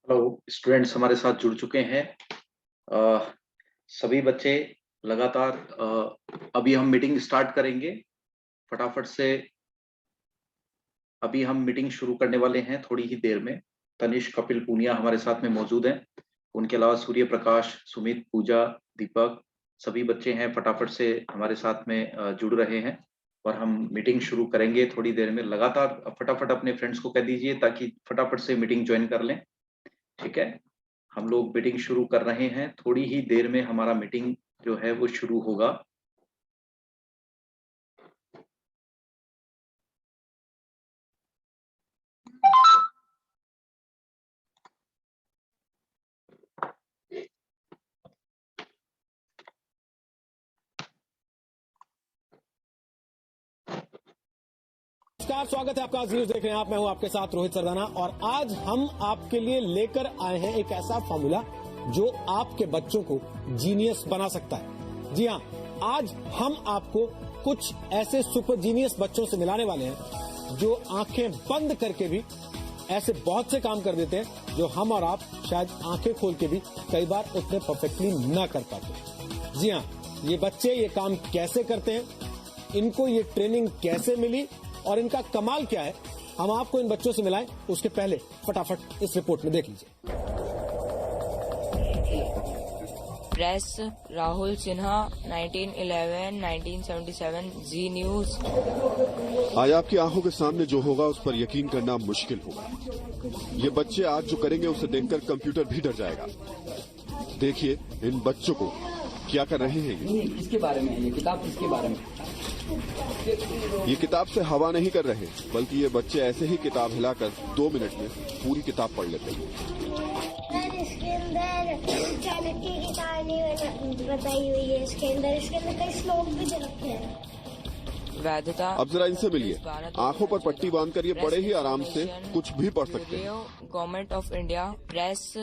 Hello students हमारे साथ जुड़ चुके हैं। अ, सभी बच्चे लगातार अभी हम मीटिंग स्टार्ट करेंगे फटाफट से। अभी हम मीटिंग शुरू करने वाले हैं थोड़ी ही देर में। तनिष्क कपिल पूनिया हमारे साथ में मौजूद हैं। उनके अलावा सूर्य प्रकाश, सुमित, पूजा, दीपक सभी बच्चे हैं, फटाफट से हमारे साथ में जुड़ रहे हैं और हम मीटिंग शुरू करेंगे थोड़ी देर में। लगातार फटाफट अपने फ्रेंड्स को कह दीजिए ताकि फटाफट से मीटिंग ज्वाइन कर लें। ठीक है, हम लोग मीटिंग शुरू कर रहे हैं, थोड़ी ही देर में हमारा मीटिंग जो है वो शुरू होगा। नमस्कार, स्वागत है आपका। आज न्यूज देख रहे हैं आप। मैं हूं आपके साथ रोहित सरदाना और आज हम आपके लिए लेकर आए हैं एक ऐसा फॉर्मूला जो आपके बच्चों को जीनियस बना सकता है। जी हां, आज हम आपको कुछ ऐसे सुपर जीनियस बच्चों से मिलाने वाले हैं जो आंखें बंद करके भी ऐसे बहुत से काम कर देते हैं जो हम और आप शायद आंखें खोल के भी कई बार उतने परफेक्टली न कर पाते। जी हां, ये बच्चे ये काम कैसे करते हैं, इनको ये ट्रेनिंग कैसे मिली और इनका कमाल क्या है, हम आपको इन बच्चों से मिलाएं। उसके पहले फटाफट इस रिपोर्ट में देख लीजिए। Press Rahul Sinha 1911-1977 Zee news. आज आपकी आंखों के सामने जो होगा उस पर यकीन करना मुश्किल होगा। ये बच्चे आज जो करेंगे उसे देखकर कंप्यूटर भी डर जाएगा। देखिए इन बच्चों को क्या कर रहे हैं। इसके बारे में ये किताब इसके बारे में। ये किताब से हवा नहीं कर रहे, बल्कि ये बच्चे ऐसे ही किताब हिलाकर 2 मिनट में पूरी किताब पढ़ लेते हैं। इसके अंदर चाणक्य की कहानी बताई हुई है। इसके अंदर कई श्लोक भी दे रखे हैं। वैधता। अब जरा इनसे मिलिए। आंखों पर पट्टी बांधकर ये बड़े ही आराम से कुछ भी पढ़ सकते हैं। Government of India. Press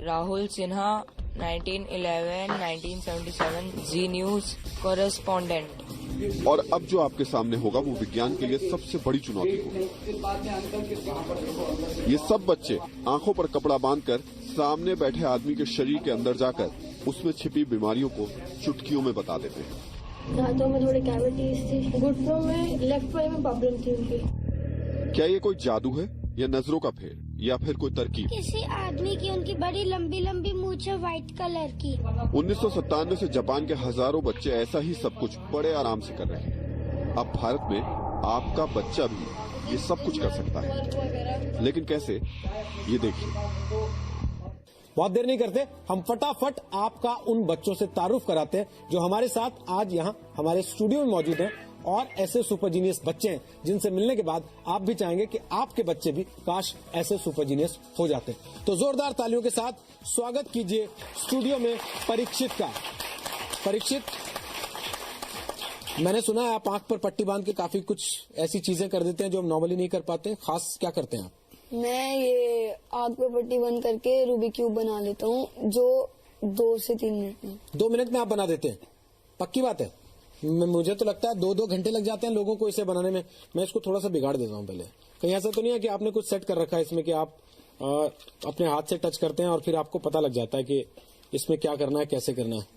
Rahul Sinha 1911-1977 Zee news correspondent. और अब जो आपके सामने होगा वो विज्ञान के लिए सबसे बड़ी चुनौती होगी। ये सब बच्चे आंखों पर कपड़ा बांधकर सामने बैठे आदमी के शरीर के अंदर जाकर उसमें छिपी बीमारियों को चुटकियों में बता देते हैं। दांतों में थोड़ी कैविटीज थी, घुटनों में, लेफ्ट आई में प्रॉब्लम थी उनकी। क्या ये कोई जादू है या नजरों का फेर या फिर कोई तरकीब? किसी आदमी की उनकी बड़ी लंबी लंबी मूंछ है व्हाइट कलर की। 1997 से जापान के हजारों बच्चे ऐसा ही सब कुछ बड़े आराम से कर रहे हैं। अब भारत में आपका बच्चा भी ये सब कुछ कर सकता है, लेकिन कैसे, ये देखिए। बहुत देर नहीं करते, हम फटाफट आपका उन बच्चों से तारुफ कराते हैं जो हमारे साथ आज यहाँ हमारे स्टूडियो में मौजूद हैं और ऐसे सुपर जीनियस बच्चे हैं जिनसे मिलने के बाद आप भी चाहेंगे कि आपके बच्चे भी काश ऐसे सुपर जीनियस हो जाते। तो जोरदार तालियों के साथ स्वागत कीजिए स्टूडियो में परीक्षित का। परीक्षित, मैंने सुना है आप आंख पर पट्टी बांध के काफी कुछ ऐसी चीजें कर देते हैं जो हम नॉर्मली नहीं कर पाते। खास क्या करते हैं आप? मैं ये आंख पे पट्टी बंद करके रूबिक क्यूब बना लेता हूँ, जो 2 से 3 मिनट में। 2 मिनट में आप बना देते हैं? पक्की बात है? मुझे तो लगता है 2-2 घंटे लग जाते हैं लोगों को इसे बनाने में। मैं इसको थोड़ा सा बिगाड़ देता हूँ पहले। कहीं ऐसा तो नहीं है कि आपने कुछ सेट कर रखा है इसमें कि आप अपने हाथ से टच करते हैं और फिर आपको पता लग जाता है कि इसमें क्या करना है, कैसे करना है?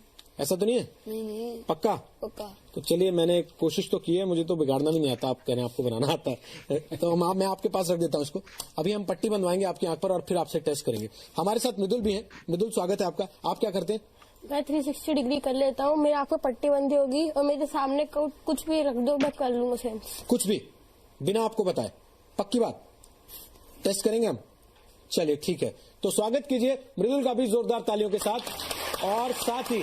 ऐसा तो नहीं है? नहीं। पक्का? पक्का। तो चलिए, मैंने कोशिश तो की है, मुझे तो बिगाड़ना भी नहीं आता। आप कह रहे हैं आपको बनाना आता है तो मैं आपके पास रख देता हूँ इसको। अभी हम पट्टी बंधवाएंगे आपकी आंख पर और फिर आपसे टेस्ट करेंगे। हमारे साथ मृदुल भी है। मृदुल, स्वागत है आपका। आप क्या करते हैं? मैं 360 डिग्री कर लेता हूँ। मेरी आंख पे पट्टी बंधी होगी और मेरे सामने कुछ भी रख दो, मैं कर लूंगा सेंस। कुछ भी बिना आपको बताए? पक्की बात? टेस्ट करेंगे हम। चलिए ठीक है, तो स्वागत कीजिए मृदुल का भी जोरदार तालियों के साथ। और साथ ही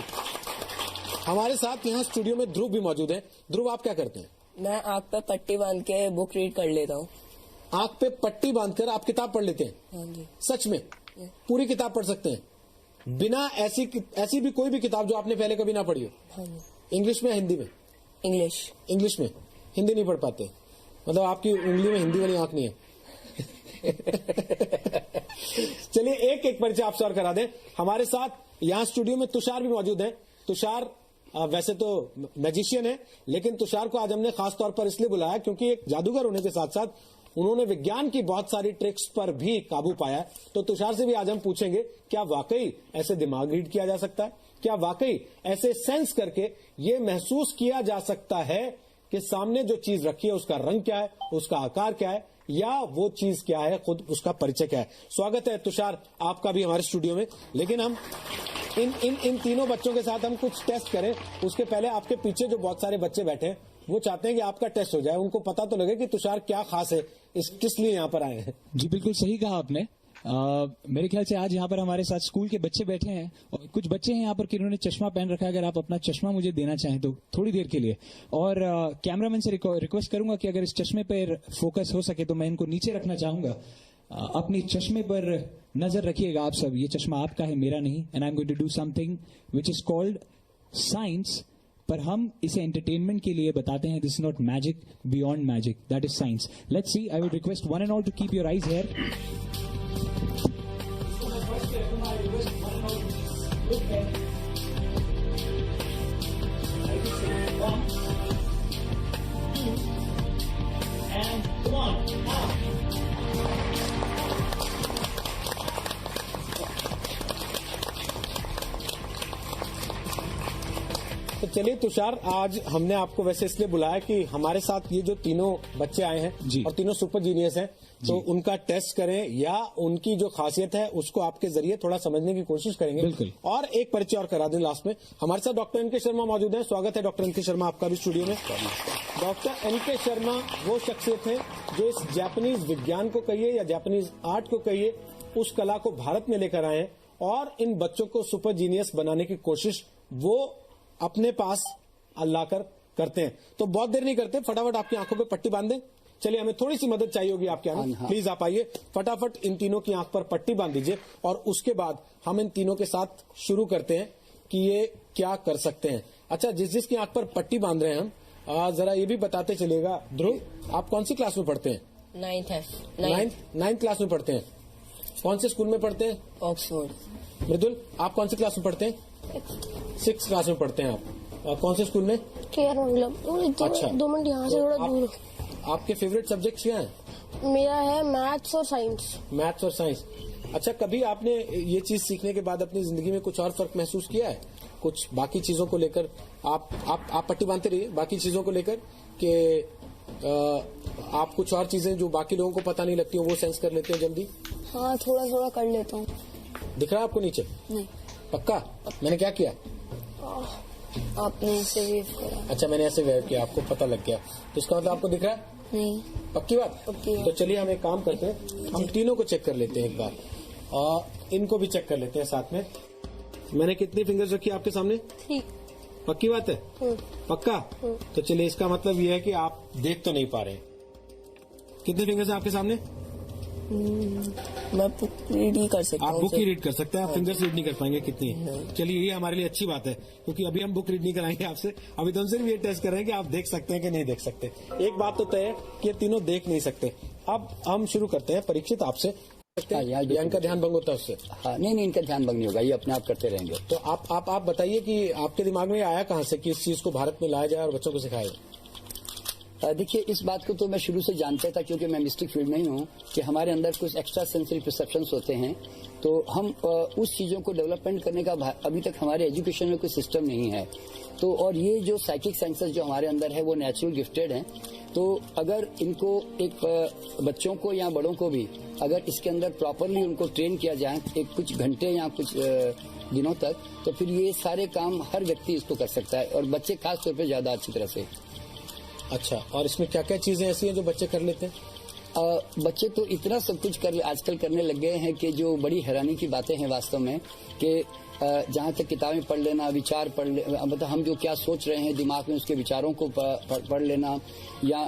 हमारे साथ यहाँ स्टूडियो में ध्रुव भी मौजूद है। ध्रुव, आप क्या करते हैं? मैं आंख पे पट्टी बांध के बुक रीड कर लेता हूँ। आंख पे पट्टी बांधकर आप किताब पढ़ लेते हैं? हाँ जी। सच में? पूरी किताब पढ़ सकते हैं बिना ऐसी भी कोई भी किताब जो आपने पहले कभी ना पढ़ी हो? हाँ जी। इंग्लिश में या हिंदी में? इंग्लिश में। हिंदी नहीं पढ़ पाते? मतलब आपकी उंगली में हिंदी वाली आंख नहीं है? चलिए एक एक परिचय आपसे और करा दें। हमारे साथ यहाँ स्टूडियो में तुषार भी मौजूद है। तुषार वैसे तो मैजिशियन है, लेकिन तुषार को आज हमने खास तौर पर इसलिए बुलाया क्योंकि एक जादूगर होने के साथ साथ उन्होंने विज्ञान की बहुत सारी ट्रिक्स पर भी काबू पाया है। तो तुषार से भी आज हम पूछेंगे, क्या वाकई ऐसे दिमाग रीड किया जा सकता है? क्या वाकई ऐसे सेंस करके ये महसूस किया जा सकता है कि सामने जो चीज रखी है उसका रंग क्या है, उसका आकार क्या है, या वो चीज क्या है, खुद उसका परिचय क्या है? स्वागत है तुषार आपका भी हमारे स्टूडियो में। लेकिन हम इन तीनों बच्चों के साथ हम कुछ टेस्ट करें, उसके पहले आपके पीछे जो बहुत सारे बच्चे बैठे हैं वो चाहते हैं कि आपका टेस्ट हो जाए, उनको पता तो लगे कि तुषार क्या खास है, किस लिए यहाँ पर आए हैं। जी बिल्कुल सही कहा आपने। मेरे ख्याल से आज यहाँ पर हमारे साथ स्कूल के बच्चे बैठे हैं और कुछ बच्चे हैं यहाँ पर जिन्होंने चश्मा पहन रखा है। अगर आप अपना चश्मा मुझे देना चाहें तो थोड़ी देर के लिए, और कैमरामैन से रिक्वेस्ट करूंगा कि अगर इस चश्मे पर फोकस हो सके तो मैं इनको नीचे रखना चाहूंगा। अपनी चश्मे पर नजर रखिएगा आप सब। ये चश्मा आपका है, मेरा नहीं। And I am going to do something which is called science, पर हम इसे एंटरटेनमेंट के लिए बताते हैं। This is not magic, beyond magic, that is science. Let's see. I would request one and all to keep your eyes here. तो चलिए तुषार, आज हमने आपको वैसे इसलिए बुलाया कि हमारे साथ ये जो तीनों बच्चे आए हैं और तीनों सुपर जीनियस हैं, तो उनका टेस्ट करें या उनकी जो खासियत है उसको आपके जरिए थोड़ा समझने की कोशिश करेंगे। बिल्कुल। और एक परिचय और करा दें लास्ट में। हमारे साथ डॉक्टर एन के शर्मा मौजूद हैं। स्वागत है डॉक्टर एन के शर्मा आपका भी स्टूडियो में। डॉक्टर एन के शर्मा वो शख्सियत है जो इस जापानीज विज्ञान को कहिए या जापानीज आर्ट को कहिए, उस कला को भारत में लेकर आए हैं और इन बच्चों को सुपर जीनियस बनाने की कोशिश वो अपने पास लाकर करते हैं। तो बहुत देर नहीं करते, फटाफट आपकी आंखों पे पट्टी बांध दें। चलिए, हमें थोड़ी सी मदद चाहिए होगी आपके यहाँ। प्लीज आप आइए, फटाफट इन तीनों की आंख पर पट्टी बांध दीजिए और उसके बाद हम इन तीनों के साथ शुरू करते हैं कि ये क्या कर सकते हैं। अच्छा, जिसकी आंख पर पट्टी बांध रहे हैं हम, जरा ये भी बताते चलिएगा। ध्रुव, आप कौन सी क्लास में पढ़ते हैं? नाइन्थ क्लास में पढ़ते हैं। कौन से स्कूल में पढ़ते हैं? ऑक्सफोर्ड। मृदुल, आप कौन सी क्लास में पढ़ते हैं? 6th क्लास में पढ़ते हैं आप। कौन से स्कूल में? अच्छा, 2 मिनट यहाँ से थोड़ा दूर। आपके फेवरेट सब्जेक्ट्स क्या हैं? मेरा है मैथ्स और साइंस। मैथ्स और साइंस। अच्छा, कभी आपने ये चीज सीखने के बाद अपनी जिंदगी में कुछ और फर्क महसूस किया है? कुछ बाकी चीजों को लेकर? आप पट्टी बांधते रहिए। बाकी चीजों को लेकर कि आप कुछ और चीजें जो बाकी लोगों को पता नहीं लगती हो वो सेंस कर लेते हैं जल्दी? हाँ, थोड़ा थोड़ा कर लेता हूँ। दिख रहा है आपको नीचे? नहीं। पक्का? मैंने क्या किया? आपने ऐसे वेव करा। अच्छा, मैंने ऐसे वेव किया, आपको पता लग गया, तो इसका मतलब आपको दिख रहा है? नहीं। पक्की बात? पक्की बात। तो चलिए हम एक काम करते हैं, हम तीनों को चेक कर लेते हैं एक बार, और इनको भी चेक कर लेते हैं साथ में। मैंने कितनी फिंगर्स रखी आपके सामने? ठीक। पक्की बात है? पक्का? तो चलिए, इसका मतलब ये है कि आप देख तो नहीं पा रहे। कितनी फिंगर्स है आपके सामने? मैं बुक रीड ही कर सकता हूँ। आप बुक ही रीड कर सकते हैं, आप फिंगर्स रीड नहीं कर पाएंगे कितनी है। चलिए, ये हमारे लिए अच्छी बात है, क्योंकि अभी हम बुक रीड नहीं कराएंगे आपसे। अभी तो हम सिर्फ ये टेस्ट कर रहे हैं कि आप देख सकते हैं कि नहीं देख सकते। एक बात तो तय है कि ये तीनों देख नहीं सकते। अब हम शुरू करते हैं परीक्षित आपसे। इनका ध्यान भंग होता है उससे? हाँ, नहीं, इनका ध्यान भंग नहीं होगा, ये अपने आप करते रहेंगे। तो आप बताइए कि आपके दिमाग में आया कहाँ से कि इस चीज को भारत में लाया जाए और बच्चों को सिखाया जाए? देखिए, इस बात को तो मैं शुरू से जानता था, क्योंकि मैं मिस्टिक फील्ड में ही हूँ, कि हमारे अंदर कुछ एक्स्ट्रा सेंसरी परसेप्शंस होते हैं। तो हम उस चीज़ों को डेवलपमेंट करने का अभी तक हमारे एजुकेशन में कोई सिस्टम नहीं है। तो और ये जो साइकिक सेंसर्स जो हमारे अंदर है वो नेचुरल गिफ्टेड हैं। तो अगर इनको एक बच्चों को या बड़ों को भी अगर इसके अंदर प्रॉपरली उनको ट्रेन किया जाए एक कुछ घंटे या कुछ दिनों तक, तो फिर ये सारे काम हर व्यक्ति इसको कर सकता है, और बच्चे खास तौर पर ज्यादा अच्छी तरह से। अच्छा, और इसमें क्या क्या चीजें ऐसी हैं जो बच्चे कर लेते हैं? बच्चे तो इतना सब कुछ आजकल करने लग गए हैं कि जो बड़ी हैरानी की बातें हैं वास्तव में, कि जहाँ तक किताबें पढ़ लेना, विचार पढ़ मतलब हम जो क्या सोच रहे हैं दिमाग में उसके विचारों को पढ़ लेना, या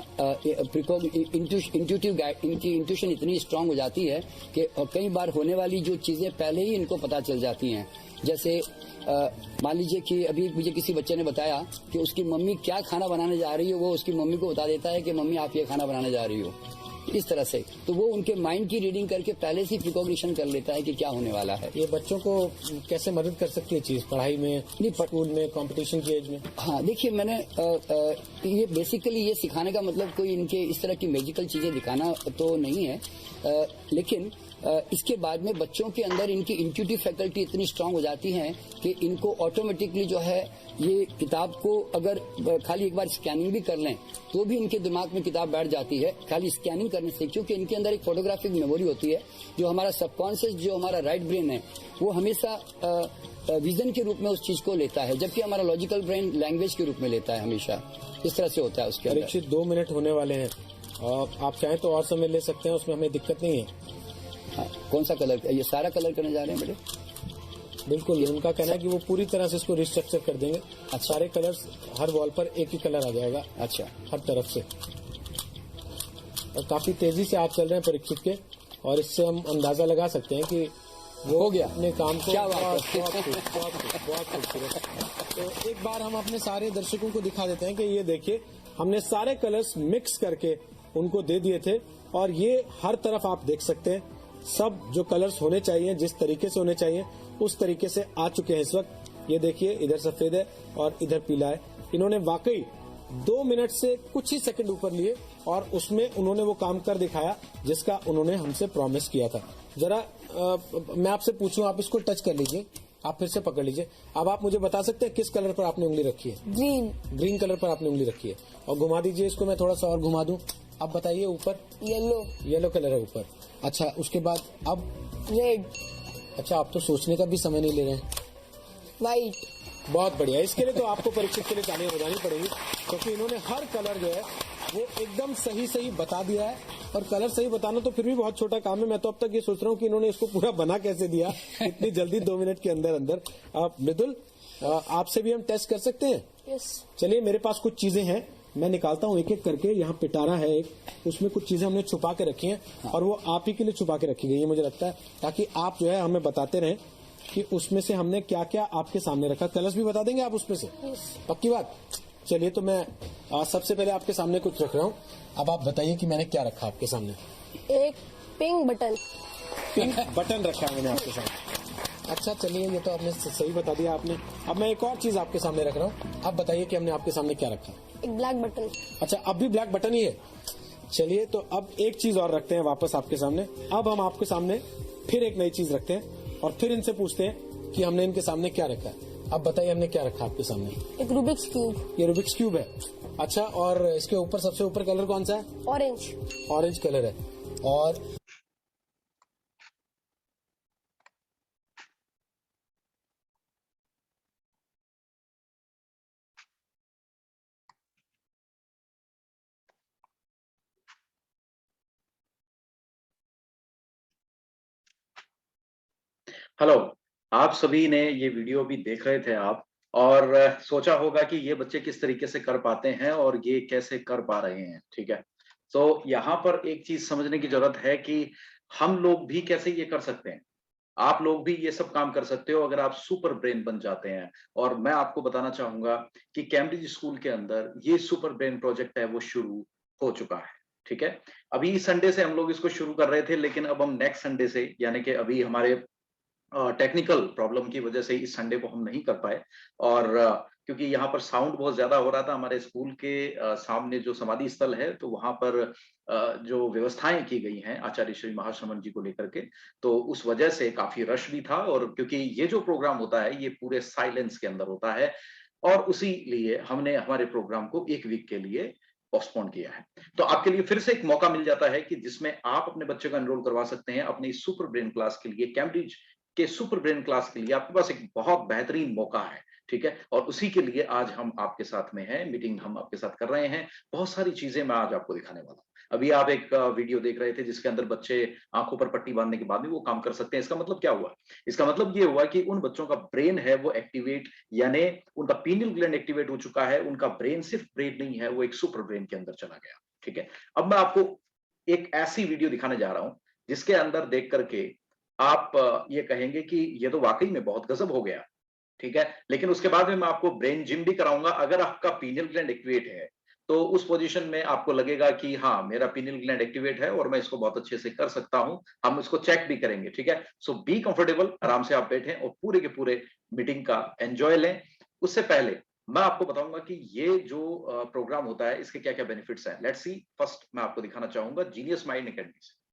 इनकी इंट्यूशन इतनी स्ट्रांग हो जाती है कि कई बार होने वाली जो चीजें पहले ही इनको पता चल जाती हैं। जैसे मान लीजिए कि अभी मुझे किसी बच्चे ने बताया कि उसकी मम्मी क्या खाना बनाने जा रही है, वो उसकी मम्मी को बता देता है कि मम्मी आप ये खाना बनाने जा रही हो। इस तरह से, तो वो उनके माइंड की रीडिंग करके पहले से प्रिकॉग्निशन कर लेता है कि क्या होने वाला है। ये बच्चों को कैसे मदद कर सकती है चीज पढ़ाई में, स्कूल में, कंपटीशन की एज में? हाँ, देखिए मैंने ये बेसिकली ये सिखाने का मतलब कोई इनके इस तरह की मैजिकल चीजें दिखाना तो नहीं है, लेकिन इसके बाद में बच्चों के अंदर इनकी इंट्यूटिव फैकल्टी इतनी स्ट्रांग हो जाती है कि इनको ऑटोमेटिकली जो है ये किताब को अगर खाली एक बार स्कैनिंग भी कर लें तो भी इनके दिमाग में किताब बैठ जाती है खाली स्कैनिंग करने से, क्योंकि इनके अंदर एक फोटोग्राफिक मेमोरी होती है। जो हमारा सबकॉन्शियस, जो हमारा राइट ब्रेन है, वो हमेशा विजन के रूप में उस चीज को लेता है, जबकि हमारा लॉजिकल ब्रेन लैंग्वेज के रूप में लेता है हमेशा। इस तरह से होता है उसके अंदर। परीक्षित 2 मिनट होने वाले हैं, आप चाहें तो और समय ले सकते हैं, उसमें हमें दिक्कत नहीं है। हाँ, कौन सा कलर? ये सारा कलर करने जा रहे हैं बेटे? बिल्कुल, उनका कहना है कि वो पूरी तरह से इसको रिस्ट्रक्चर कर देंगे। सारे कलर्स, हर वॉल पर एक ही कलर आ जाएगा। अच्छा, हर तरफ से। और काफी तेजी से आप चल रहे हैं परीक्षित के, और इससे हम अंदाजा लगा सकते हैं कि वो हो गया अपने काम को क्या बात है। बहुत खूबसूरत। तो एक बार हम अपने सारे दर्शकों को दिखा देते हैं कि ये देखिए, हमने सारे कलर्स मिक्स करके उनको दे दिए थे, और ये हर तरफ आप देख सकते हैं सब जो कलर्स होने चाहिए, जिस तरीके से होने चाहिए उस तरीके से आ चुके हैं इस वक्त। ये देखिए, इधर सफेद है और इधर पीला है। इन्होंने वाकई 2 मिनट से कुछ ही सेकंड ऊपर लिए और उसमें उन्होंने वो काम कर दिखाया जिसका उन्होंने हमसे प्रॉमिस किया था। जरा मैं आपसे पूछूं, आप इसको टच कर लीजिए, आप फिर से पकड़ लीजिए। अब आप मुझे बता सकते हैं किस कलर पर आपने उंगली रखी है? ग्रीन। ग्रीन कलर पर आपने उंगली रखी है। और घुमा दीजिए इसको, मैं थोड़ा सा और घुमा दूं। अब बताइए, ऊपर येलो कलर है ऊपर। अच्छा, उसके बाद अब रेड। अच्छा, आप तो सोचने का भी समय नहीं ले रहे हैं। व्हाइट। बहुत बढ़िया। इसके लिए तो आपको परीक्षित के लिए तालियां बजानी पड़ेगी, क्योंकि इन्होंने हर कलर जो है वो एकदम सही बता दिया है। और कलर सही बताना तो फिर भी बहुत छोटा काम है। मैं तो अब तक ये सोच रहा हूँ कि इन्होंने इसको पूरा बना कैसे दिया इतनी जल्दी, 2 मिनट के अंदर अंदर। मृदुल, आपसे भी हम टेस्ट कर सकते हैं? यस। चलिए, मेरे पास कुछ चीजें हैं, मैं निकालता हूँ एक एक करके। यहाँ पिटारा है एक, उसमें कुछ चीजें हमने छुपा के रखी हैं, और वो आप ही के लिए छुपा के रखी गई है मुझे लगता है, ताकि आप जो है हमें बताते रहें कि उसमें से हमने क्या क्या आपके सामने रखा। कलर्स भी बता देंगे आप उसमें से? पक्की बात। चलिए, तो मैं सबसे पहले आपके सामने कुछ रख रहा हूँ। अब आप बताइए कि मैंने क्या रखा आपके सामने। एक पिंक बटन। पिंक बटन रखा है मैंने आपके सामने। अच्छा, चलिए, ये तो आपने सही बता दिया आपने। अब मैं एक और चीज आपके सामने रख रहा हूँ, आप बताइए कि हमने आपके सामने क्या रखा। एक ब्लैक बटन। अच्छा, अब भी ब्लैक बटन ही है। चलिए, तो अब एक चीज और रखते हैं वापस आपके सामने। अब हम आपके सामने फिर एक नई चीज रखते हैं और फिर इनसे पूछते हैं कि हमने इनके सामने क्या रखा है। अब बताइए, हमने क्या रखा आपके सामने? एक रूबिक्स क्यूब। ये रूबिक्स क्यूब है। अच्छा, और इसके ऊपर सबसे ऊपर कलर कौन सा है? ऑरेंज। ऑरेंज कलर है। और हेलो, आप सभी ने ये वीडियो भी देख रहे थे आप, और सोचा होगा कि ये बच्चे किस तरीके से कर पाते हैं और ये कैसे कर पा रहे हैं। ठीक है, तो यहाँ पर एक चीज समझने की जरूरत है कि हम लोग भी कैसे ये कर सकते हैं। आप लोग भी ये सब काम कर सकते हो अगर आप सुपर ब्रेन बन जाते हैं। और मैं आपको बताना चाहूंगा कि कैम्ब्रिज स्कूल के अंदर ये सुपर ब्रेन प्रोजेक्ट है वो शुरू हो चुका है। ठीक है, अभी संडे से हम लोग इसको शुरू कर रहे थे, लेकिन अब हम नेक्स्ट संडे से, यानी कि अभी हमारे टेक्निकल प्रॉब्लम की वजह से इस संडे को हम नहीं कर पाए। और क्योंकि यहाँ पर साउंड बहुत ज्यादा हो रहा था, हमारे स्कूल के सामने जो समाधि स्थल है, तो वहां पर जो व्यवस्थाएं की गई हैं आचार्य श्री महाश्रमण जी को लेकर के, तो उस वजह से काफी रश भी था। और क्योंकि ये जो प्रोग्राम होता है ये पूरे साइलेंस के अंदर होता है, और उसी लिए हमने हमारे प्रोग्राम को 1 वीक के लिए पोस्टपोन किया है। तो आपके लिए फिर से एक मौका मिल जाता है कि जिसमें आप अपने बच्चे को एनरोल करवा सकते हैं अपनी सुपर ब्रेन क्लास के लिए। कैम्ब्रिज के सुपर ब्रेन क्लास के लिए आपके पास एक बहुत बेहतरीन मौका है। ठीक है, और उसी के लिए आज हम आपके साथ में हैं, मीटिंग हम आपके साथ कर रहे हैं। बहुत सारी चीजें मैं आज आपको दिखाने वाला हूं। अभी आप एक वीडियो देख रहे थे जिसके अंदर बच्चे आंखों पर पट्टी बांधने के बाद भी वो काम कर सकते हैं। इसका मतलब क्या हुआ? इसका मतलब ये हुआ कि उन बच्चों का ब्रेन है वो एक्टिवेट, यानी उनका पीनियल ग्लैंड एक्टिवेट हो चुका है। उनका ब्रेन सिर्फ ब्रेन नहीं है, वो एक सुपर ब्रेन के अंदर चला गया। ठीक है, अब मैं आपको एक ऐसी वीडियो दिखाने जा रहा हूं जिसके अंदर देख करके आप ये कहेंगे कि ये तो वाकई में बहुत गजब हो गया। ठीक है, लेकिन उसके बाद में मैं आपको ब्रेन जिम भी कराऊंगा। अगर आपका पीनियल ग्लैंड एक्टिवेट है तो उस पोजीशन में आपको लगेगा कि हाँ, मेरा पीनियल ग्लैंड एक्टिवेट है और मैं इसको बहुत अच्छे से कर सकता हूं। हम इसको चेक भी करेंगे, ठीक है। सो बी कंफर्टेबल, आराम से आप बैठें और पूरे के पूरे मीटिंग का एंजॉय लें। उससे पहले मैं आपको बताऊंगा कि ये जो प्रोग्राम होता है इसके क्या क्या बेनिफिट्स हैं। Let's see. फर्स्ट मैं आपको दिखाना चाहूंगा जीनियस माइंड एकेडमी से।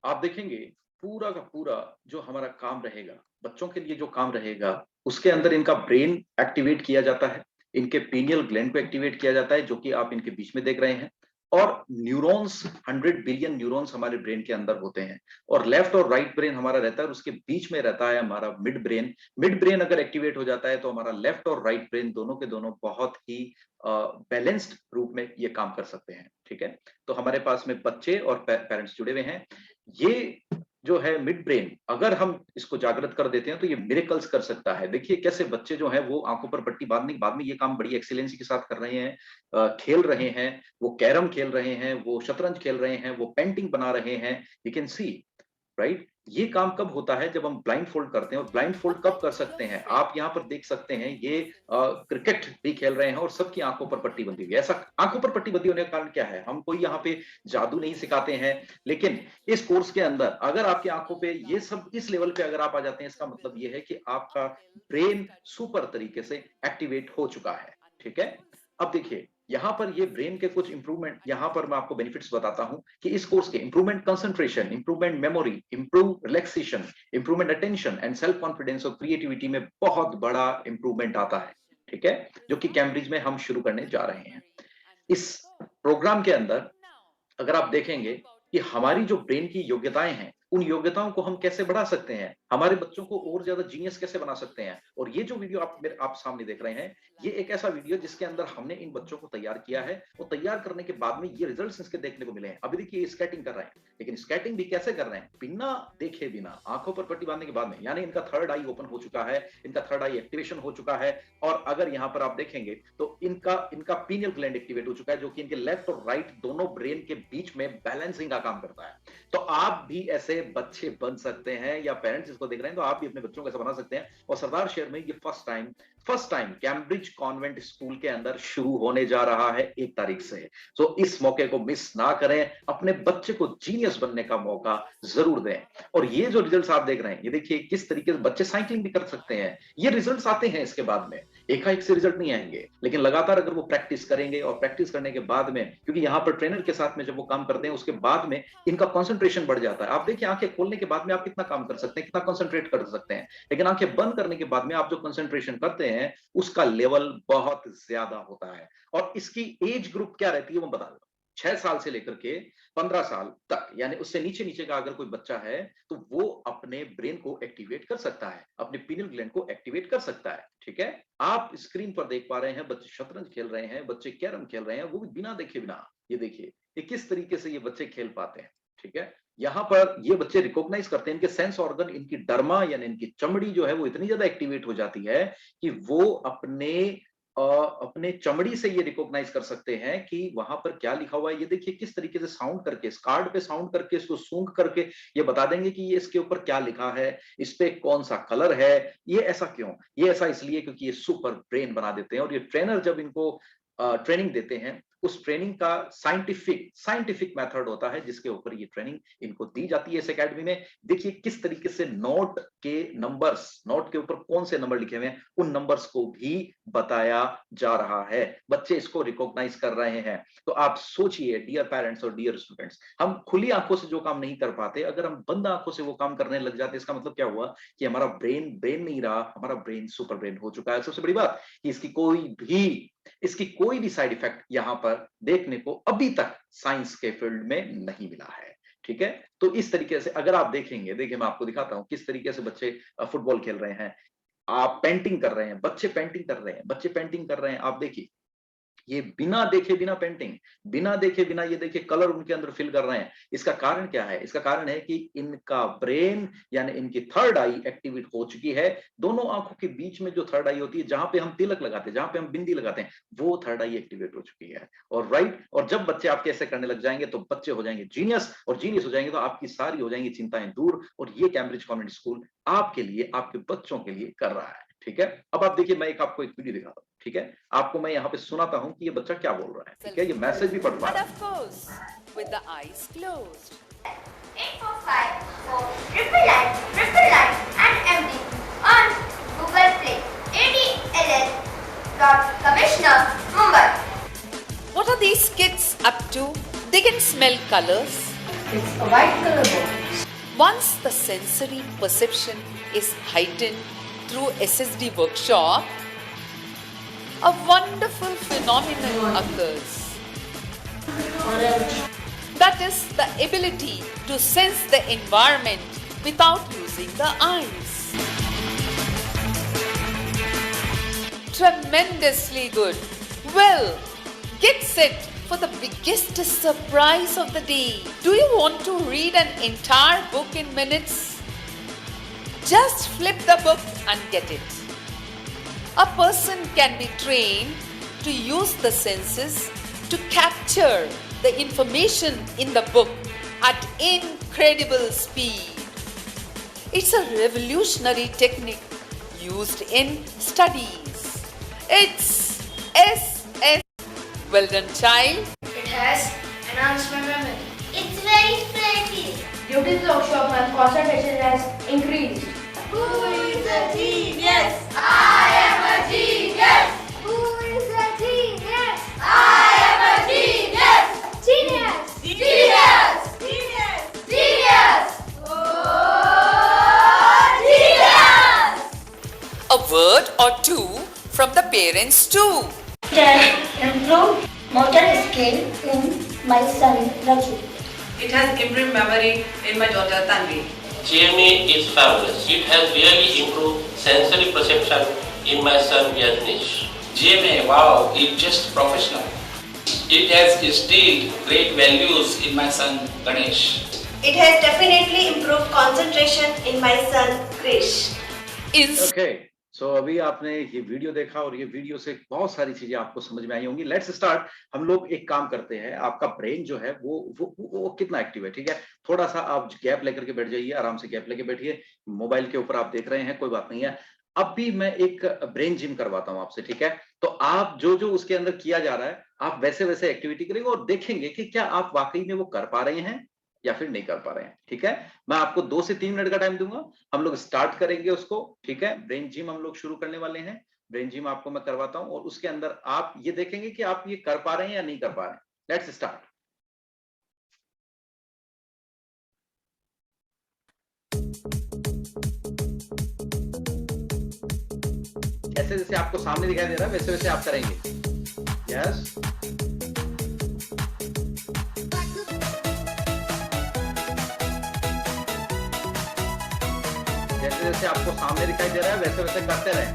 आप देखेंगे पूरा का पूरा जो हमारा काम रहेगा, बच्चों के लिए जो काम रहेगा, उसके अंदर इनका ब्रेन एक्टिवेट किया जाता है, इनके पीनियल ग्लैंड को एक्टिवेट किया जाता है, जो कि आप इनके बीच में देख रहे हैं। और न्यूरॉन्स, 100 बिलियन न्यूरॉन्स हमारे ब्रेन के अंदर होते हैं, और लेफ्ट और राइट ब्रेन हमारा रहता है, और उसके बीच में रहता है हमारा मिड ब्रेन। मिड ब्रेन अगर एक्टिवेट हो जाता है तो हमारा लेफ्ट और राइट ब्रेन दोनों के दोनों बहुत ही बैलेंस्ड रूप में ये काम कर सकते हैं, ठीक है। तो हमारे पास में बच्चे और पेरेंट्स जुड़े हुए हैं। ये जो है मिड ब्रेन, अगर हम इसको जागृत कर देते हैं तो ये मिरेकल्स कर सकता है। देखिए कैसे बच्चे जो हैं वो आंखों पर पट्टी बांधने के बाद में ये काम बड़ी एक्सीलेंसी के साथ कर रहे हैं, खेल रहे हैं, वो कैरम खेल रहे हैं, वो शतरंज खेल रहे हैं, वो पेंटिंग बना रहे हैं। You can see, right. ये काम कब होता है? जब हम ब्लाइंड फोल्ड करते हैं। और ब्लाइंड फोल्ड कब कर सकते हैं? आप यहाँ पर देख सकते हैं, ये क्रिकेट भी खेल रहे हैं और सबकी आंखों पर पट्टी बंधी हुई है। ऐसा आंखों पर पट्टी बंधी होने का कारण क्या है? हम कोई यहाँ पे जादू नहीं सिखाते हैं, लेकिन इस कोर्स के अंदर अगर आपकी आंखों पे ये सब इस लेवल पे अगर आप आ जाते हैं, इसका मतलब ये है कि आपका ब्रेन सुपर तरीके से एक्टिवेट हो चुका है, ठीक है। अब देखिए यहां पर ये ब्रेन के कुछ इंप्रूवमेंट, यहां पर मैं आपको बेनिफिट्स बताता हूं कि इस कोर्स के improvement concentration, improvement memory, improve relaxation, improvement attention and self confidence और क्रिएटिविटी में बहुत बड़ा इंप्रूवमेंट आता है, ठीक है, जो कि कैम्ब्रिज में हम शुरू करने जा रहे हैं। इस प्रोग्राम के अंदर अगर आप देखेंगे कि हमारी जो ब्रेन की योग्यताएं हैं, उन योग्यताओं को हम कैसे बढ़ा सकते हैं, हमारे बच्चों को और ज्यादा जीनियस कैसे बना सकते हैं। और ये जो वीडियो आप सामने देख रहे हैं, ये एक ऐसा वीडियो जिसके अंदर हमने इन बच्चों को तैयार किया है, और तैयार करने के बाद में ये रिजल्ट्स इसके देखने को मिले हैं। अभी देखिए स्केटिंग कर रहे हैं, लेकिन स्केटिंग भी कैसे कर रहे हैं? बिना देखे, बिना आंखों पर पट्टी बांधने के बाद में, यानी इनका थर्ड आई ओपन हो चुका है, इनका थर्ड आई एक्टिवेशन हो चुका है। और अगर यहाँ पर आप देखेंगे तो इनका पीनियल ग्लैंड एक्टिवेट हो चुका है, जो कि इनके लेफ्ट और राइट दोनों ब्रेन के बीच में बैलेंसिंग का काम करता है। तो आप भी ऐसे बच्चे बन सकते हैं, या पेरेंट्स इसको देख रहे हैं तो आप भी अपने बच्चों को ऐसा बना सकते हैं। और सरदार शहर में ये first time Cambridge convent school के अंदर शुरू होने जा रहा है 1 तारीख से। तो इस मौके को मिस ना करें, अपने बच्चे को जीनियस बनने का मौका जरूर दें। और ये जो रिजल्ट्स आप देख रहे हैं, ये देखिए किस तरीके से बच्चे साइकिलिंग भी कर सकते हैं। ये रिजल्ट्स आते हैं इसके बाद में, एकाएक से रिजल्ट नहीं आएंगे, लेकिन लगातार अगर वो प्रैक्टिस करेंगे, और प्रैक्टिस करने के बाद में, क्योंकि यहाँ पर ट्रेनर के साथ में जब वो काम करते हैं, उसके बाद में इनका कंसंट्रेशन बढ़ जाता है। आप देखिए आंखें खोलने के बाद में आप कितना काम कर सकते हैं, कितना कंसंट्रेट कर सकते हैं, लेकिन आंखें बंद करने के बाद में आप जो कंसंट्रेशन करते हैं उसका लेवल बहुत ज्यादा होता है। और इसकी एज ग्रुप क्या रहती है वो बता दो, 6 साल से लेकर के 15 साल तक, यानी उससे नीचे नीचे का अगर कोई बच्चा है तो वो अपने ब्रेन को एक्टिवेट कर सकता है, अपने पीनियल ग्लैंड को एक्टिवेट कर सकता है, ठीक है। आप स्क्रीन पर देख पा रहे हैं बच्चे शतरंज खेल रहे हैं, बच्चे कैरम खेल रहे हैं, वो भी बिना देखे बिना। ये देखिए ये किस तरीके से ये बच्चे खेल पाते हैं, ठीक है। यहाँ पर ये बच्चे रिकॉग्नाइज करते हैं, इनके सेंस ऑर्गन, इनकी डर्मा यानी इनकी चमड़ी जो है वो इतनी ज्यादा एक्टिवेट हो जाती है कि वो अपने चमड़ी से ये रिकॉग्नाइज कर सकते हैं कि वहां पर क्या लिखा हुआ है। ये देखिए किस तरीके से साउंड करके, इस कार्ड पे साउंड करके, इसको सूंघ करके ये बता देंगे कि ये इसके ऊपर क्या लिखा है, इस पे कौन सा कलर है। ये ऐसा क्यों? ये ऐसा इसलिए क्योंकि ये सुपर ब्रेन बना देते हैं। और ये ट्रेनर जब इनको ट्रेनिंग देते हैं, उस ट्रेनिंग का साइंटिफिक मेथड होता है जिसके ऊपर ये ट्रेनिंग इनको दी जाती है इस एकेडमी में। देखिए किस तरीके से नोट के ऊपर कौन से नंबर लिखे हुए हैं, उन नंबर्स को भी बताया जा रहा है, बच्चे इसको रिकॉग्नाइज कर रहे हैं। तो आप सोचिए डियर पेरेंट्स और डियर स्टूडेंट्स, हम खुली आंखों से जो काम नहीं कर पाते, अगर हम बंद आंखों से वो काम करने लग जाते, इसका मतलब क्या हुआ कि हमारा ब्रेन नहीं रहा, हमारा ब्रेन सुपर ब्रेन हो चुका है। सबसे बड़ी बात कि इसकी कोई भी साइड इफेक्ट यहां पर देखने को अभी तक साइंस के फील्ड में नहीं मिला है, ठीक है। तो इस तरीके से अगर आप देखेंगे, देखिए मैं आपको दिखाता हूं किस तरीके से बच्चे फुटबॉल खेल रहे हैं, आप पेंटिंग कर रहे हैं, बच्चे पेंटिंग कर रहे हैं, आप देखिए ये बिना देखे बिना पेंटिंग, बिना देखे बिना ये देखिए कलर उनके अंदर फिल कर रहे हैं। इसका कारण क्या है? इसका कारण है कि इनका ब्रेन यानी इनकी थर्ड आई एक्टिवेट हो चुकी है। दोनों आंखों के बीच में जो थर्ड आई होती है, जहां पे हम तिलक लगाते हैं, जहां पे हम बिंदी लगाते हैं, वो थर्ड आई एक्टिवेट हो चुकी है। और राइट, और जब बच्चे आपके ऐसे करने लग जाएंगे तो बच्चे हो जाएंगे जीनियस, और जीनियस हो जाएंगे तो आपकी सारी हो जाएंगी चिंताएं दूर। और ये कैम्ब्रिज कॉन्वेंट स्कूल आपके लिए, आपके बच्चों के लिए कर रहा है। ठीक है, अब आप देखिए, मैं आपको एक वीडियो दिखाता हूँ। ठीक है, आपको मैं यहाँ पे सुनाता हूँ कि ये बच्चा क्या बोल रहा है। ठीक है, ये मैसेज भी पढ़ पा रहा है। And of course, with the eyes closed. 845 and MD on Google Play. ADLL.Commissioner, Mumbai. What are these kids up to? They can smell colors. It's a white color book. Once the sensory perception is heightened through SSD workshop, a wonderful phenomenon occurs. That is the ability to sense the environment without using the eyes. Tremendously good. Well, get set for the biggest surprise of the day. Do you want to read an entire book in minutes? Just flip the book and get it. A person can be trained to use the senses to capture the information in the book at incredible speed. It's a revolutionary technique used in studies. It's SS. Well done, child. It has enhanced my memory. It's very pretty. Due to the workshop, my concentration has increased. Who is a genius? I am a genius. Who is a genius? I am a genius. Genius. Genius. Genius. Genius. Oh, genius. A word or two from the parents too. It has improved motor skill in my son Raju. It has improved memory in my daughter Tanvi. GMA is fabulous. It has really improved sensory perception in my son Yajnish. GMA, wow, it's just professional. It has instilled great values in my son Ganesh. It has definitely improved concentration in my son Krish. Okay, so अभी आपने ये video देखा और ये video से बहुत सारी चीजें आपको समझ में आई होंगी। Let's start. हम लोग एक काम करते हैं, आपका ब्रेन जो है वो कितना एक्टिव है। ठीक है, थोड़ा सा आप गैप लेकर के बैठ जाइए, आराम से गैप लेके बैठिए। मोबाइल के ऊपर आप देख रहे हैं, कोई बात नहीं है। अब भी मैं एक ब्रेन जिम करवाता हूं आपसे। ठीक है, तो आप जो जो उसके अंदर किया जा रहा है, आप वैसे वैसे एक्टिविटी करेंगे और देखेंगे कि क्या आप वाकई में वो कर पा रहे हैं या फिर नहीं कर पा रहे हैं। ठीक है, मैं आपको 2 से 3 मिनट का टाइम दूंगा, हम लोग स्टार्ट करेंगे उसको। ठीक है, ब्रेन जिम हम लोग शुरू करने वाले हैं। ब्रेन जिम आपको मैं करवाता हूं और उसके अंदर आप ये देखेंगे कि आप ये कर पा रहे हैं या नहीं कर पा रहे हैं। Let's start. जैसे जैसे आपको सामने दिखाई दे रहा है वैसे वैसे आप करेंगे। यस, जैसे जैसे आपको सामने दिखाई दे रहा है वैसे वैसे करते रहें।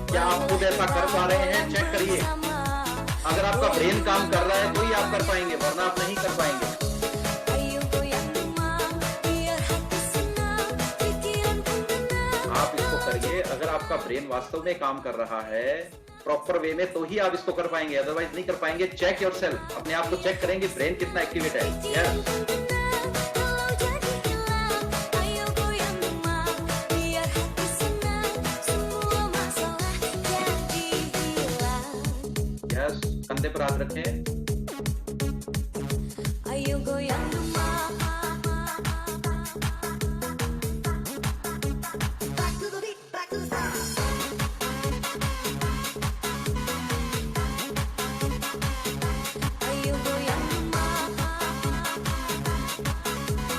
क्या आप खुद ऐसा कर पा रहे हैं? चेक करिए। अगर आपका ब्रेन काम कर रहा है तो ही आप कर पाएंगे, वरना आप नहीं कर पाएंगे। आप इसको करिए, अगर आपका ब्रेन वास्तव में काम कर रहा है प्रॉपर वे में तो ही आप इसको कर पाएंगे, अदरवाइज नहीं कर पाएंगे। चेक योरसेल्फ, अपने आप को चेक करेंगे ब्रेन कितना एक्टिवेट है। यस, कंधे पर हाथ रखें।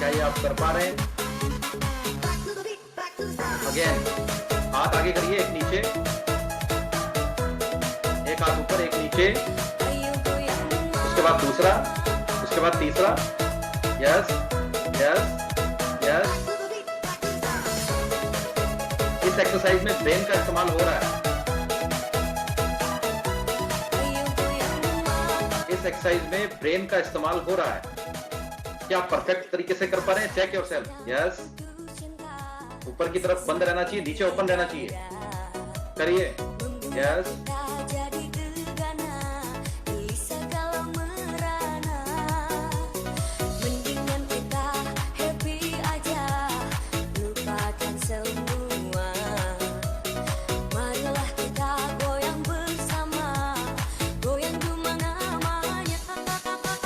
क्या ये आप कर पा रहे हैं? अगेन हाथ आगे करिए, एक नीचे, एक हाथ ऊपर, एक नीचे, उसके बाद दूसरा, उसके बाद तीसरा। Yes yes yes. इस एक्सरसाइज में ब्रेन का इस्तेमाल हो रहा है। इस एक्सरसाइज में ब्रेन का इस्तेमाल हो रहा है। क्या आप परफेक्ट तरीके से कर पा रहे हैं? Check yourself. यस। ऊपर की तरफ बंद रहना चाहिए, नीचे ओपन रहना चाहिए। करिए। यस।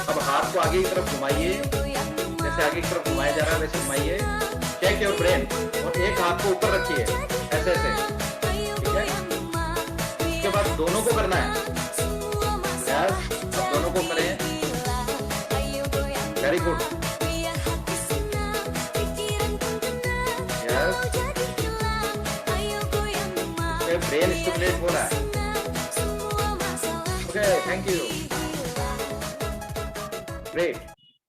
अब हाथ को आगे की तरफ घुमाइए, जैसे आगे की तरफ घुमाया जा रहा है वैसे घुमाइए। Check your brain. और एक हाथ को ऊपर रखिए, ऐसे ऐसे, ठीक है। उसके बाद दोनों को करना है। यस, अब दोनों को करें। Very good. यस, इससे ब्रेन स्टिमुलेट हो रहा है। Okay, thank you. Great.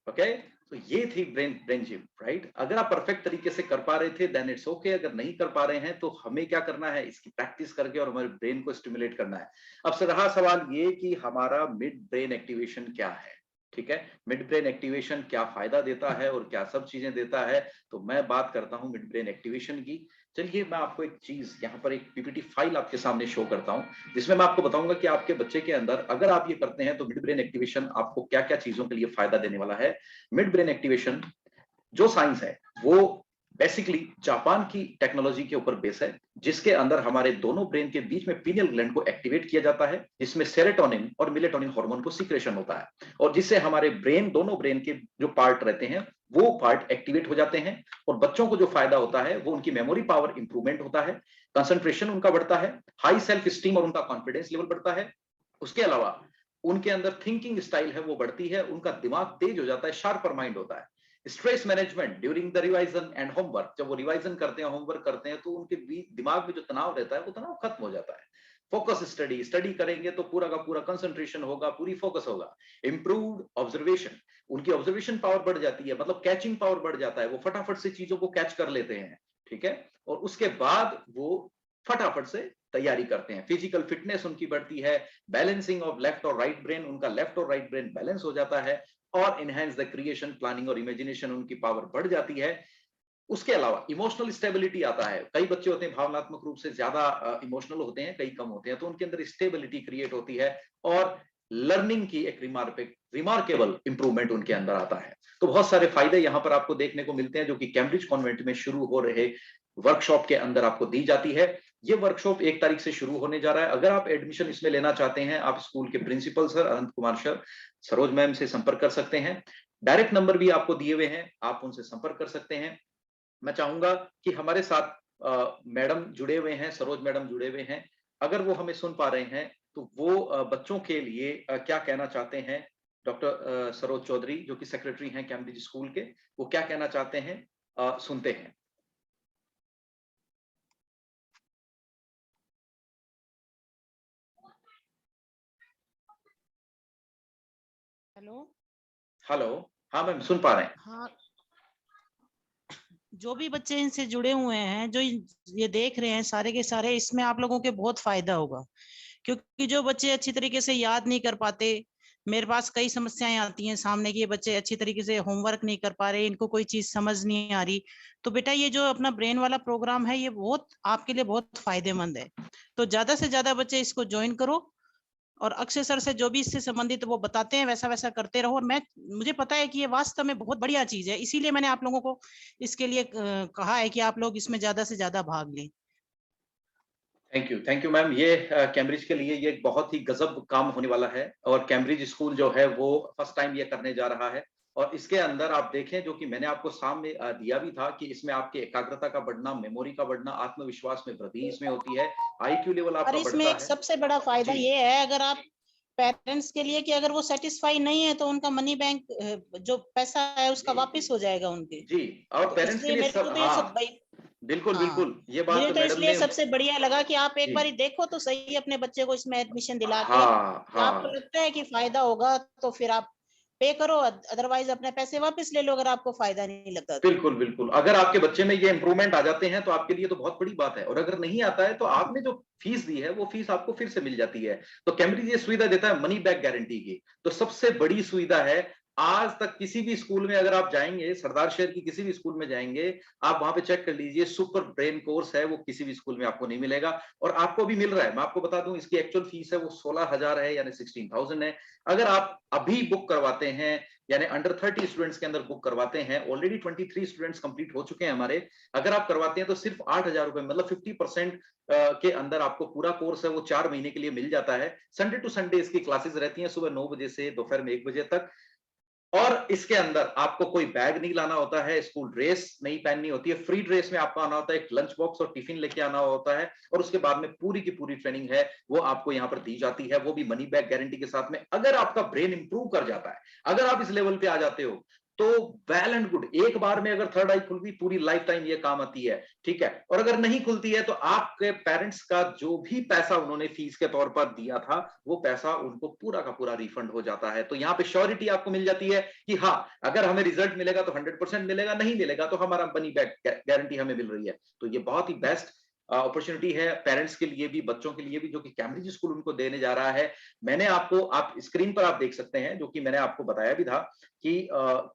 Okay, तो ये थी ब्रेन जिम, राइट। अगर आप परफेक्ट तरीके से कर पा रहे थे देन इट्स ओके। अगर नहीं कर पा रहे हैं तो हमें क्या करना है, इसकी प्रैक्टिस करके और हमारे ब्रेन को स्टिमुलेट करना है। अब से रहा सवाल ये कि हमारा मिड ब्रेन एक्टिवेशन क्या है, ठीक है। मिड ब्रेन एक्टिवेशन क्या फायदा देता है और क्या सब चीजें देता है, तो मैं बात करता हूं मिड ब्रेन एक्टिवेशन की। चलिए मैं आपको एक चीज यहाँ पर एक पीपीटी फाइल आपके सामने शो करता हूं, जिसमें मैं आपको बताऊंगा कि आपके बच्चे के अंदर अगर आप ये करते हैं तो मिड ब्रेन एक्टिवेशन आपको क्या क्या चीजों के लिए फायदा देने वाला है। मिड ब्रेन एक्टिवेशन जो साइंस है वो बेसिकली जापान की टेक्नोलॉजी के ऊपर बेस है, जिसके अंदर हमारे दोनों ब्रेन के बीच में पीनियल ग्लैंड को एक्टिवेट किया जाता है, जिसमें सेरोटोनिन और मेलेटोनिन हार्मोन को सीक्रेशन होता है, और जिससे हमारे ब्रेन, दोनों ब्रेन के जो पार्ट रहते हैं वो पार्ट एक्टिवेट हो जाते हैं। और बच्चों को जो फायदा होता है वो उनकी मेमोरी पावर इंप्रूवमेंट होता है, कंसंट्रेशन उनका बढ़ता है, हाई सेल्फ स्टीम और उनका कॉन्फिडेंस लेवल बढ़ता है। उसके अलावा उनके अंदर थिंकिंग स्टाइल है वो बढ़ती है, उनका दिमाग तेज हो जाता है, शार्पर माइंड होता है। Stress management during the revision and homework, जब वो रिवाइजन करते हैं, होमवर्क करते हैं, तो उनके दिमाग में जो तनाव रहता है वो तनाव खत्म हो जाता है। फोकस स्टडी करेंगे तो पूरा का पूरा कंसंट्रेशन होगा, पूरी फोकस होगा। इंप्रूव्ड ऑब्जर्वेशन, उनकी ऑब्जर्वेशन पावर बढ़ जाती है, मतलब कैचिंग पावर बढ़ जाता है, वो फटाफट से चीजों को कैच कर लेते हैं, ठीक है। और उसके बाद वो फटाफट से तैयारी करते हैं। फिजिकल फिटनेस उनकी बढ़ती है, बैलेंसिंग ऑफ लेफ्ट और राइट ब्रेन, उनका लेफ्ट और राइट ब्रेन बैलेंस हो जाता है, और इनहेंस द क्रिएशन, प्लानिंग और इमेजिनेशन, उनकी पावर बढ़ जाती है। उसके अलावा इमोशनल स्टेबिलिटी आता है। कई बच्चे होते हैं भावनात्मक रूप से ज्यादा इमोशनल होते हैं, कई कम होते हैं, तो उनके अंदर स्टेबिलिटी क्रिएट होती है, और लर्निंग की एक रिमार्केबल इंप्रूवमेंट उनके अंदर आता है। तो बहुत सारे फायदे यहाँ पर आपको देखने को मिलते हैं, जो कि कैम्ब्रिज कॉन्वेंट में शुरू हो रहे वर्कशॉप के अंदर आपको दी जाती है। ये वर्कशॉप 1 तारीख से शुरू होने जा रहा है। अगर आप एडमिशन इसमें लेना चाहते हैं, आप स्कूल के प्रिंसिपल सर अनंत कुमार सर, सरोज मैम से संपर्क कर सकते हैं। डायरेक्ट नंबर भी आपको दिए हुए हैं, आप उनसे संपर्क कर सकते हैं। मैं चाहूंगा कि हमारे साथ मैडम जुड़े हुए हैं, सरोज मैडम जुड़े हुए हैं, अगर वो हमें सुन पा रहे हैं तो वो बच्चों के लिए क्या कहना चाहते हैं। डॉक्टर सरोज चौधरी जो कि सेक्रेटरी हैं कैम्ब्रिज स्कूल के, वो क्या कहना चाहते हैं, सुनते हैं। हेलो, हाँ मैम सुन पा रहे हैं। हाँ, जो भी बच्चे इनसे जुड़े हुए हैं, जो ये देख रहे हैं, सारे के सारे इसमें आप लोगों के बहुत फायदा होगा, क्योंकि जो बच्चे अच्छी तरीके से याद नहीं कर पाते, मेरे पास कई समस्याएं आती हैं सामने कि ये बच्चे अच्छी तरीके से होमवर्क नहीं कर पा रहे, इनको कोई चीज समझ नहीं आ रही, तो बेटा ये जो अपना ब्रेन वाला प्रोग्राम है ये बहुत आपके लिए बहुत फायदेमंद है। तो ज्यादा से ज्यादा बच्चे इसको ज्वाइन करो, और अक्षय सर से जो भी इससे संबंधित वो बताते हैं वैसा वैसा करते रहो। और मुझे पता है कि ये वास्तव में बहुत बढ़िया चीज है, इसीलिए मैंने आप लोगों को इसके लिए कहा है कि आप लोग इसमें ज्यादा से ज्यादा भाग लें। Thank you ma'am. ये कैम्ब्रिज के लिए ये एक बहुत ही गजब काम होने वाला है, और कैम्ब्रिज स्कूल जो है वो फर्स्ट टाइम ये करने जा रहा है। और इसके अंदर आप देखें, जो कि मैंने आपको सामने दिया भी था, कि इसमें आपके एकाग्रता का बढ़ना, मेमोरी का बढ़ना, आत्मविश्वास में वृद्धि इसमें होती है, IQ लेवल आपका बढ़ता है। इसमें एक सबसे बड़ा फायदा ये है, अगर आप पेरेंट्स के लिए कि अगर वो सेटिस्फाई नहीं है तो उनका मनी बैंक जो पैसा है उसका वापस हो जाएगा उनके। जी, और तो पेरेंट्स के इसलिए लिए मेरे को सब, तो ये सब हाँ, बिल्कुल बिल्कुल, ये बात मुझे तो तो मैडम इसलिए ने, सबसे बढ़िया लगा कि आप एक जी, बार देखो तो सही अपने बच्चे को इसमें एडमिशन दिला के, हाँ कि आपको हाँ, लगता है कि फायदा होगा तो फिर आप पे करो, अदरवाइज अपने पैसे वापस ले लो अगर आपको फायदा नहीं लगता तो। बिल्कुल बिल्कुल, अगर आपके बच्चे में ये इंप्रूवमेंट आ जाते हैं तो आपके लिए तो बहुत बड़ी बात है, और अगर नहीं आता है तो आपने जो फीस दी है वो फीस आपको फिर से मिल जाती है। तो कैम्ब्रिज ये सुविधा देता है मनी बैक गारंटी की, तो सबसे बड़ी सुविधा है। आज तक किसी भी स्कूल में अगर आप जाएंगे, सरदार शहर की किसी भी स्कूल में जाएंगे, आप वहां पे चेक कर लीजिए, सुपर ब्रेन कोर्स है, वो किसी भी स्कूल में आपको नहीं मिलेगा, और आपको भी मिल रहा है। मैं आपको बता दूं, इसकी एक्चुअल फीस है वो 16,000 है, यानी 16,000 है। अगर आप अभी बुक करवाते हैं, यानी अंडर 30 स्टूडेंट्स के अंदर बुक करवाते हैं, ऑलरेडी 23 स्टूडेंट्स कंप्लीट हो चुके हैं हमारे, अगर आप करवाते हैं तो सिर्फ 8,000 रुपए, मतलब 50% के अंदर आपको पूरा कोर्स है वो 4 महीने के लिए मिल जाता है। संडे टू संडे इसकी क्लासेस रहती हैं, सुबह 9 बजे से दोपहर में 1 बजे तक, और इसके अंदर आपको कोई बैग नहीं लाना होता है, स्कूल ड्रेस नहीं पहननी होती है, फ्री ड्रेस में आपको आना होता है, एक लंच बॉक्स और टिफिन लेके आना होता है, और उसके बाद में पूरी की पूरी ट्रेनिंग है वो आपको यहाँ पर दी जाती है, वो भी मनी बैक गारंटी के साथ में। अगर आपका ब्रेन इंप्रूव कर जाता है, अगर आप इस लेवल पे आ जाते हो, तो वेल एंड गुड। एक बार में अगर थर्ड आई खुल गई, पूरी लाइफ टाइम ये काम आती है, ठीक है। और अगर नहीं खुलती है तो आपके पेरेंट्स का जो भी पैसा उन्होंने फीस के तौर पर दिया था, वो पैसा उनको पूरा का पूरा रिफंड हो जाता है। तो यहाँ पे श्योरिटी आपको मिल जाती है कि हाँ, अगर हमें रिजल्ट मिलेगा तो 100% मिलेगा, नहीं मिलेगा तो हमारा मनी बैक गारंटी हमें मिल रही है। तो ये बहुत ही बेस्ट अपॉर्चुनिटी है पेरेंट्स के लिए भी, बच्चों के लिए भी, जो कि कैम्ब्रिज स्कूल उनको देने जा रहा है। मैंने आपको, आप स्क्रीन पर आप देख सकते हैं, जो कि मैंने आपको बताया भी था कि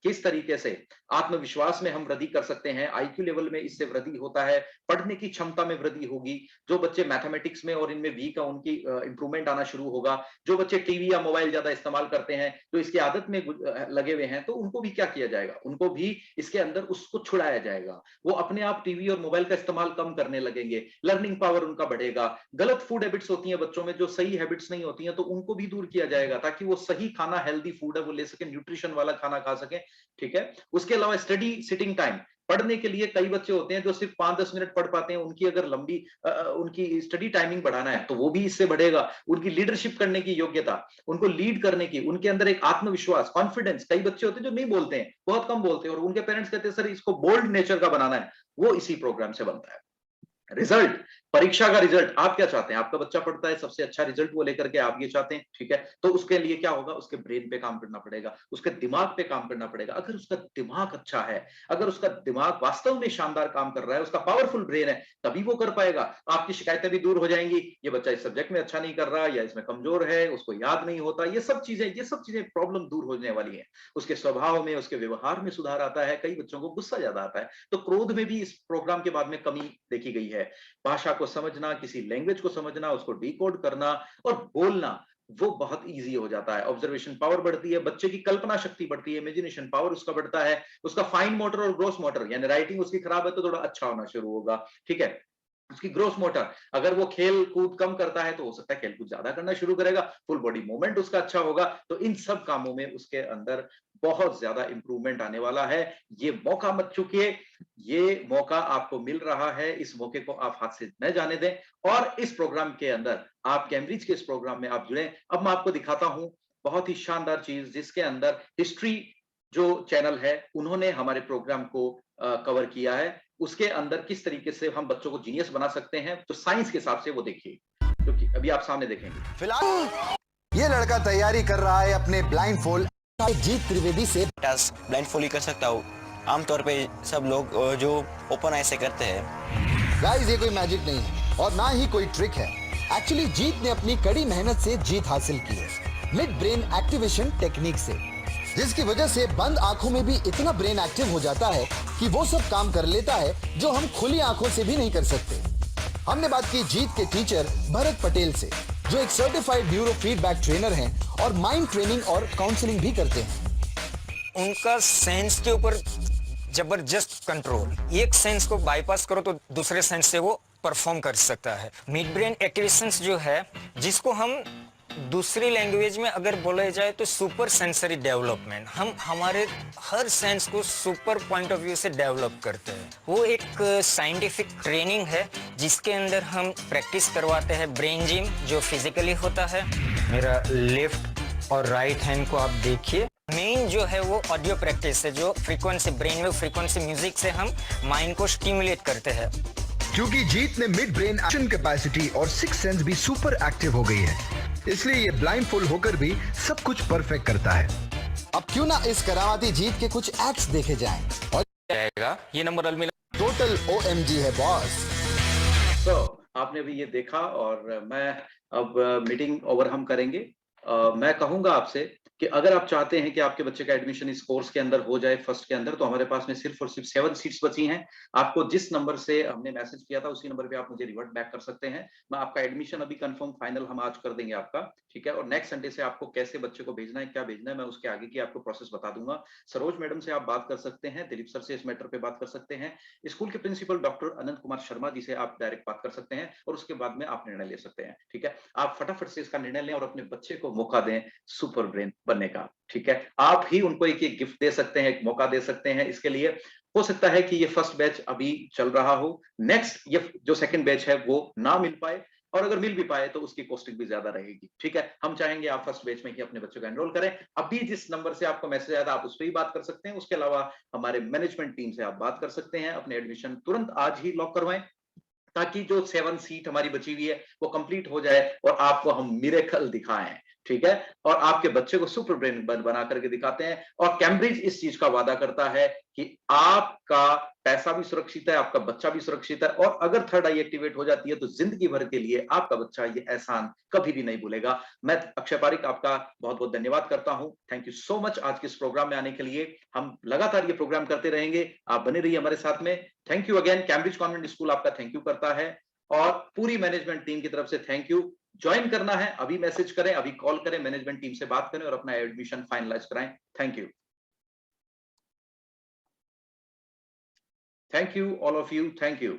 किस तरीके से आत्मविश्वास में हम वृद्धि कर सकते हैं, आईक्यू लेवल में इससे वृद्धि होता है, पढ़ने की क्षमता में वृद्धि होगी। जो बच्चे मैथमेटिक्स में और इनमें वीक है उनकी इंप्रूवमेंट आना शुरू होगा। जो बच्चे टीवी या मोबाइल ज्यादा इस्तेमाल करते हैं, जो इसकी आदत में लगे हुए हैं, तो उनको भी क्या किया जाएगा, उनको भी इसके अंदर उसको छुड़ाया जाएगा। वो अपने आप टीवी और मोबाइल का इस्तेमाल कम करने लगेंगे, लर्निंग पावर उनका बढ़ेगा। गलत फूड हैबिट्स होती हैं बच्चों में, जो सही हैबिट्स नहीं होती हैं, तो उनको भी दूर किया जाएगा, ताकि वो सही खाना, हेल्दी फूड है वो ले सके, न्यूट्रिशन वाला खाना खा सके, ठीक है। उसके अलावा स्टडी सिटिंग टाइम, पढ़ने के लिए कई बच्चे होते हैं जो सिर्फ 5-10 मिनट पढ़ पाते हैं, उनकी अगर लंबी उनकी स्टडी टाइमिंग बढ़ाना है तो वो भी इससे बढ़ेगा। उनकी लीडरशिप करने की योग्यता, उनको लीड करने की, उनके अंदर एक आत्मविश्वास, कॉन्फिडेंस। कई बच्चे होते हैं जो नहीं बोलते हैं, बहुत कम बोलते हैं, और उनके पेरेंट्स कहते हैं सर इसको बोल्ड नेचर का बनाना है, वो इसी प्रोग्राम से बनता है। रिजल्ट, परीक्षा का रिजल्ट आप क्या चाहते हैं, आपका बच्चा पढ़ता है, सबसे अच्छा रिजल्ट वो लेकर के आप ये चाहते हैं, ठीक है। तो उसके लिए क्या होगा, उसके ब्रेन पे काम करना पड़ेगा, उसके दिमाग पे काम करना पड़ेगा। अगर उसका दिमाग अच्छा है, अगर उसका दिमाग वास्तव में शानदार काम कर रहा है, उसका पावरफुल ब्रेन है, तभी वो कर पाएगा। आपकी शिकायतें भी दूर हो जाएंगी, ये बच्चा इस सब्जेक्ट में अच्छा नहीं कर रहा, या इसमें कमजोर है, उसको याद नहीं होता, ये सब चीजें प्रॉब्लम दूर होने वाली है। उसके स्वभाव में, उसके व्यवहार में सुधार आता है। कई बच्चों को गुस्सा ज्यादा आता है, तो क्रोध में भी इस प्रोग्राम के बाद में कमी देखी गई है। भाषा को समझना, किसी लैंग्वेज को समझना, उसको डिकोड करना और बोलना, वो बहुत इजी हो जाता है। ऑब्जर्वेशन पावर बढ़ती है, बच्चे की कल्पना शक्ति बढ़ती है, इमेजिनेशन पावर उसका बढ़ता है। उसका फाइन मोटर और ग्रॉस मोटर, यानी राइटिंग उसकी खराब है तो थोड़ा अच्छा होना शुरू होगा, ठीक है। उसकी ग्रोस मोटर, अगर वो खेल कूद कम करता है तो हो सकता है खेल कूद ज्यादा करना शुरू करेगा, फुल बॉडी मूवमेंट उसका अच्छा होगा। तो इन सब कामों में उसके अंदर बहुत ज्यादा इंप्रूवमेंट आने वाला है। ये मौका मत चूकिए, ये मौका आपको मिल रहा है, इस मौके को आप हाथ से न जाने दें। और इस प्रोग्राम के अंदर आप कैम्ब्रिज के इस प्रोग्राम में आप जुड़े। अब मैं आपको दिखाता हूं बहुत ही शानदार चीज, जिसके अंदर हिस्ट्री जो चैनल है उन्होंने हमारे प्रोग्राम को कवर किया है। उसके अंदर किस तरीके से हम बच्चों को जीनियस बना सकते हैं, तो साइंस के हिसाब से वो देखिए, क्योंकि अभी आप सामने देखेंगे। फिलहाल ये लड़का तैयारी कर रहा है अपने ब्लाइंड फोल्ड जीत त्रिवेदी से। ब्लाइंड फोल्ड ही कर सकता हूँ, आमतौर पे सब लोग जो ओपन आई से करते हैं। गाइस, ये कोई मैजिक नहीं है और ना ही कोई ट्रिक है। एक्चुअली जीत ने अपनी कड़ी मेहनत से जीत हासिल की है, मिड ब्रेन एक्टिवेशन टेक्निक से, जिसकी वजह से बंद आंखों में भी इतना ब्रेन एक्टिव हो जाता है कि वो सब काम कर लेता है जो हम खुली आंखों से भी नहीं कर सकते। हमने बात की जीत के टीचर भरत पटेल से, जो एक सर्टिफाइड न्यूरो फीडबैक ट्रेनर हैं और माइंड ट्रेनिंग और काउंसलिंग भी करते हैं। उनका सेंस के ऊपर जबरदस्त कंट्रोल, एक सेंस को बाईपास करो तो दूसरे सेंस से वो परफॉर्म कर सकता है। मिड ब्रेन एक्टिवेशन जो है, जिसको हम दूसरी लैंग्वेज में अगर बोला जाए तो सुपर सेंसरी डेवलपमेंट, हम हमारे हर सेंस को सुपर पॉइंट ऑफ व्यू से डेवलप करते हैं। वो एक साइंटिफिक ट्रेनिंग है जिसके अंदर हम प्रैक्टिस करवाते हैं ब्रेन जिम, जो फिजिकली होता है, मेरा लेफ्ट और राइट हैंड को आप देखिए। मेन जो है वो ऑडियो प्रैक्टिस है, जो frequency brain wave frequency music से हम माइंड को स्टिमुलेट करते हैं। क्योंकि जीत ने मिड ब्रेन एक्शन कैपेसिटी और सिक्स सेंस भी सुपर एक्टिव हो गई है, इसलिए ये ब्लाइंडफोल्ड होकर भी सब कुछ परफेक्ट करता है। अब क्यों ना इस करामाती जीत के कुछ एक्ट्स देखे जाएं और ये नंबर अलमिला टोटल OMG है बॉस। तो आपने अभी ये देखा और मैं अब मीटिंग ओवर हम करेंगे। मैं कहूंगा आपसे कि अगर आप चाहते हैं कि आपके बच्चे का एडमिशन इस कोर्स के अंदर हो जाए फर्स्ट के अंदर, तो हमारे पास में सिर्फ और सिर्फ 7 सीट्स बची हैं। आपको जिस नंबर से हमने मैसेज किया था उसी नंबर पे आप मुझे रिवर्ट बैक कर सकते हैं। मैं आपका एडमिशन अभी कंफर्म फाइनल हम आज कर देंगे आपका, ठीक है। और नेक्स्ट संडे से आपको कैसे बच्चे को भेजना है, क्या भेजना है, मैं उसके आगे की आपको प्रोसेस बता दूंगा। सरोज मैडम से आप बात कर सकते हैं, दिलीप सर से इस मैटर पे बात कर सकते हैं, स्कूल के प्रिंसिपल डॉक्टर अनंत कुमार शर्मा जी से आप डायरेक्ट बात कर सकते हैं और उसके बाद में आप निर्णय ले सकते हैं, ठीक है। आप फटाफट से इसका निर्णय लें और अपने बच्चे को मौका दें सुपर ब्रेन बनने का, ठीक है। आप ही उनको एक गिफ्ट दे सकते हैं, एक मौका दे सकते हैं। इसके लिए हो सकता है कि ये फर्स्ट बैच अभी चल रहा हो, नेक्स्ट ये जो सेकंड बैच है वो ना मिल पाए, और अगर मिल भी पाए तो उसकी कॉस्टिंग भी ज्यादा रहेगी, ठीक है। हम चाहेंगे आप फर्स्ट बैच में ही अपने बच्चों को एनरोल करें। अभी जिस नंबर से आपको मैसेज आया था आप उस पर ही बात कर सकते हैं। उसके अलावा हमारे मैनेजमेंट टीम से आप बात कर सकते हैं। अपने एडमिशन तुरंत आज ही लॉक करवाएं ताकि जो 7 सीट हमारी बची हुई है वो कंप्लीट हो जाए और आपको हम मिरेकल दिखाएं, ठीक है। और आपके बच्चे को सुपर ब्रेन बना करके दिखाते हैं। और कैम्ब्रिज इस चीज का वादा करता है कि आपका पैसा भी सुरक्षित है, आपका बच्चा भी सुरक्षित है, और अगर थर्ड आई एक्टिवेट हो जाती है तो जिंदगी भर के लिए आपका बच्चा ये एहसान कभी भी नहीं भूलेगा। मैं अक्षय पारिक आपका बहुत बहुत धन्यवाद करता हूं। थैंक यू सो मच आज के इस प्रोग्राम में आने के लिए। हम लगातार ये प्रोग्राम करते रहेंगे, आप बने रहिए हमारे साथ में। Thank you again. Cambridge convent school आपका थैंक यू करता है और पूरी मैनेजमेंट टीम की तरफ से थैंक यू। ज्वाइन करना है अभी मैसेज करें, अभी कॉल करें, मैनेजमेंट टीम से बात करें और अपना एडमिशन फाइनलाइज कराएं। Thank you, thank you all of you, thank you.